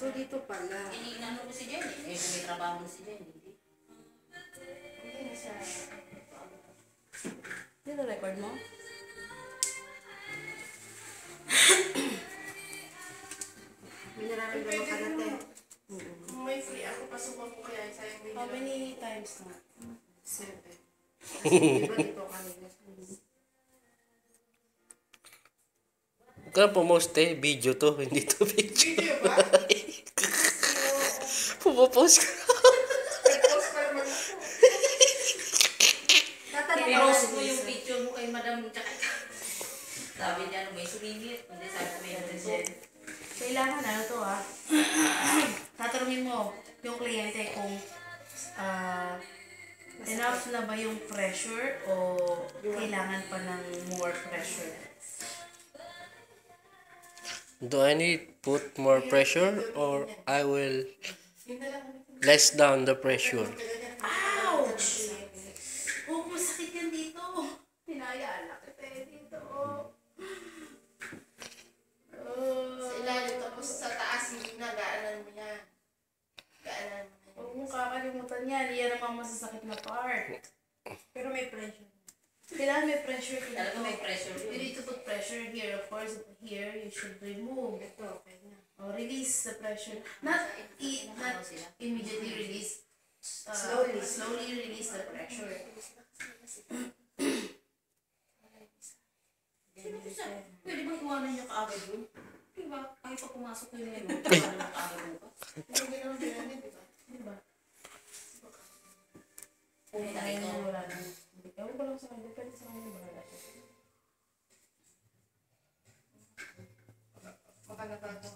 So, dito pala. Iniinano ko si Jenny. Eh, may trabaho na si Jenny. Dito record mo? May nararamdaman ka natin. Kung may free ako, pasukan ko kaya sayang din. How many times na? 7. Diba dito kanina? Huwag ka na pumost eh. Video to. Hindi to video. Video ba? Pupopost ka. Nag-post pa naman ako. Pinost mo yung picture mo kay Madam tsaka ikaw. Sabi niya, may sumingit. Hindi, sabi ko may natin. Kailangan ano to tatanungin mo yung kliyente kung enough na ba yung pressure o kailangan pa ng more pressure. Do I need put more pressure or I will less down the pressure? Ouch! Oh, masakit yan dito. Pinayala kita dito. Sa ilalim, tapos sa taas, hindi na, gaanan mo yan. Gaanan mo yan. Huwag mong kakalimutan yan. Yan ang masasakit na part. Pero may pressure. Kailangan may pressure dito. Talaga may pressure You yun. need to put pressure here. Of course, here you should remove. Ito, okay na. Or release the pressure. Not immediately release. Slowly release the pressure. Pwede bang iwanan niya kaagad yun? Diba? Ay, pag pumasok ko yun, iwanan niya kaagad bukas. Hindi naman ganyan, di ba? Diba? Pumunta Ay, ito. wala na. Ewan ko lang sa kanya. Depende sa kanya. Bahala siya. Baka nabago.